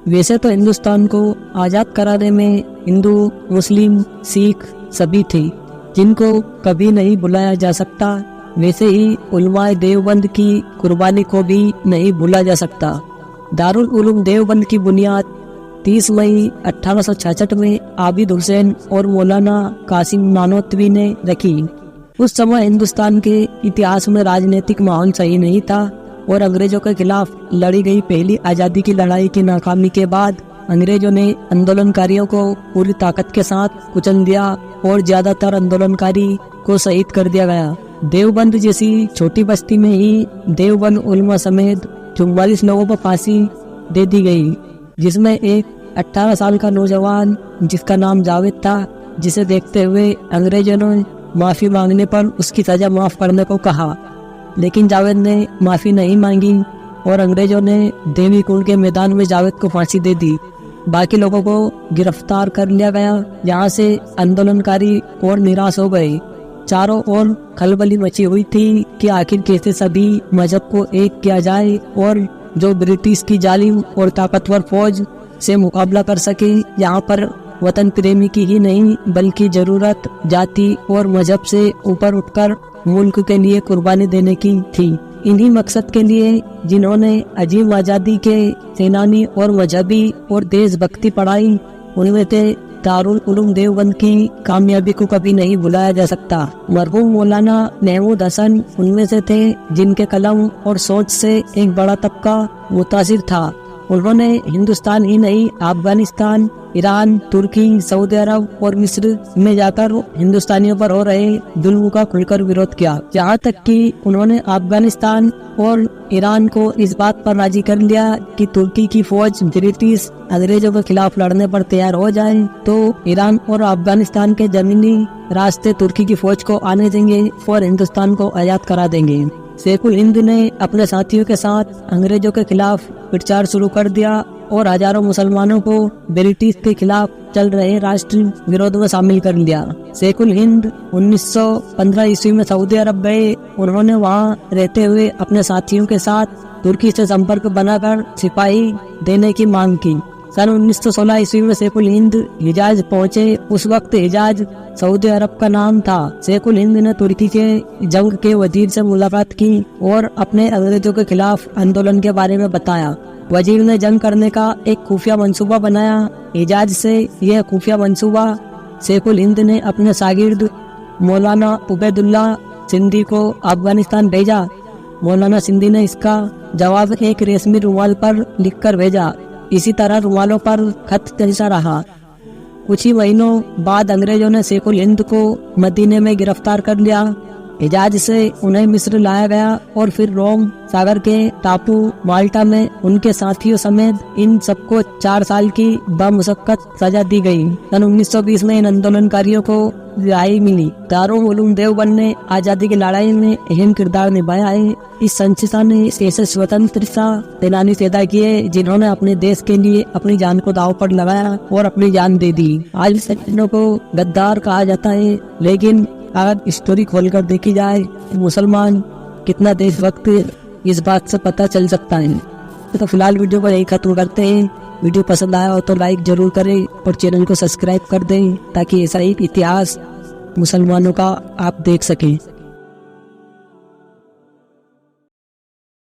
वैसे तो हिंदुस्तान को आज़ाद कराने में हिंदू, मुस्लिम, सिख सभी थे, जिनको कभी नहीं भुलाया जा सकता। वैसे ही उलमाए देवबंद की कुर्बानी को भी नहीं भूला जा सकता। दारुल उलूम देवबंद की बुनियाद 30 मई 1866 में आबिद हुसैन और मौलाना कासिम नानोतवी ने रखी। उस समय हिंदुस्तान के इतिहास में राजनीतिक माहौल सही नहीं था और अंग्रेजों के खिलाफ लड़ी गई पहली आज़ादी की लड़ाई की नाकामी के बाद अंग्रेजों ने आंदोलनकारियों को पूरी ताकत के साथ कुचल दिया और ज्यादातर आंदोलनकारी को शहीद कर दिया गया। देवबंद जैसी छोटी बस्ती में ही देवबंद उलमा समेत 44 लोगों पर फांसी दे दी गई, जिसमें एक 18 साल का नौजवान जिसका नाम जावेद था, जिसे देखते हुए अंग्रेजों ने माफी मांगने पर उसकी सजा माफ करने को कहा, लेकिन जावेद ने माफी नहीं मांगी और अंग्रेजों ने देवी कुंड के मैदान में जावेद को फांसी दे दी। बाकी लोगों को गिरफ्तार कर लिया गया। यहाँ से आंदोलनकारी और निराश हो गए। चारों ओर खलबली मची हुई थी कि आखिर कैसे सभी मजहब को एक किया जाए और जो ब्रिटिश की जालिम और ताकतवर फौज से मुकाबला कर सके। यहाँ पर वतन प्रेमी की ही नहीं बल्कि जरूरत जाति और मजहब से ऊपर उठकर मुल्क के लिए कुर्बानी देने की थी। इन्हीं मकसद के लिए जिन्होंने अजीम आजादी के सेनानी और मजहबी और देशभक्ति पढ़ाई, उनमें थे दारुल उलूम देवबंद की कामयाबी को कभी नहीं भुलाया जा सकता। मरहूम मौलाना महमूद हसन उनमें से थे जिनके कलम और सोच से एक बड़ा तबका मुतासिर था। उन्होंने हिंदुस्तान ही नहीं अफगानिस्तान, ईरान, तुर्की, सऊदी अरब और मिस्र में जाकर हिंदुस्तानियों पर हो रहे जुल्म का खुलकर विरोध किया। यहाँ तक कि उन्होंने अफगानिस्तान और ईरान को इस बात पर राजी कर लिया कि तुर्की की फौज ब्रिटिश अंग्रेजों के खिलाफ लड़ने पर तैयार हो जाए तो ईरान और अफगानिस्तान के जमीनी रास्ते तुर्की की फौज को आने देंगे और हिंदुस्तान को आजाद करा देंगे। शेखुल हिंद ने अपने साथियों के साथ अंग्रेजों के खिलाफ प्रचार शुरू कर दिया और हजारों मुसलमानों को ब्रिटिश के खिलाफ चल रहे राष्ट्रीय विरोध में शामिल कर लिया। शेखुल हिंद 1915 ईस्वी में सऊदी अरब गए। उन्होंने वहां रहते हुए अपने साथियों के साथ तुर्की से संपर्क बनाकर सिपाही देने की मांग की। सन 1916 ईस्वी में शेखुल हिंद हिजाज पहुंचे। उस वक्त हिजाज सऊदी अरब का नाम था। शेखुल हिंद ने तुर्की के जंग के वजीर से मुलाकात की और अपने अंग्रेजों के खिलाफ आंदोलन के बारे में बताया। वजीर ने जंग करने का एक खुफिया मंसूबा बनाया। हिजाज से यह खुफिया मंसूबा शेखुल हिंद ने अपने शागिर्द मौलाना उबैदुल्ला सिंधी को अफगानिस्तान भेजा। मौलाना सिंधी ने इसका जवाब एक रेशमी रुमाल पर लिखकर भेजा। इसी तरह रुमालों पर खत चलता रहा। कुछ ही महीनों बाद अंग्रेजों ने शेखुल हिंद को मदीने में गिरफ्तार कर लिया। हिजाज से उन्हें मिस्र लाया गया और फिर रोम सागर के टापू माल्टा में उनके साथियों समेत इन सबको 4 साल की बमुशक्कत सजा दी गई। सन 1920 में इन आंदोलनकारियों को रिहाई मिली। दारुल उलूम देवबंद ने आजादी की लड़ाई में अहम किरदार निभाया है। इस संस्था ने ऐसे स्वतंत्रता सेनानी पैदा किए जिन्होंने अपने देश के लिए अपनी जान को दांव पर लगाया और अपनी जान दे दी। आज सैनिकों को गद्दार कहा जाता है, लेकिन अगर स्टोरी खोलकर देखी जाए मुसलमान कितना देशभक्त इस बात से पता चल सकता है। तो फिलहाल वीडियो को यही खत्म करते हैं। वीडियो पसंद आया हो तो लाइक जरूर करें और चैनल को सब्सक्राइब कर दें ताकि ऐसा ही इतिहास मुसलमानों का आप देख सकें।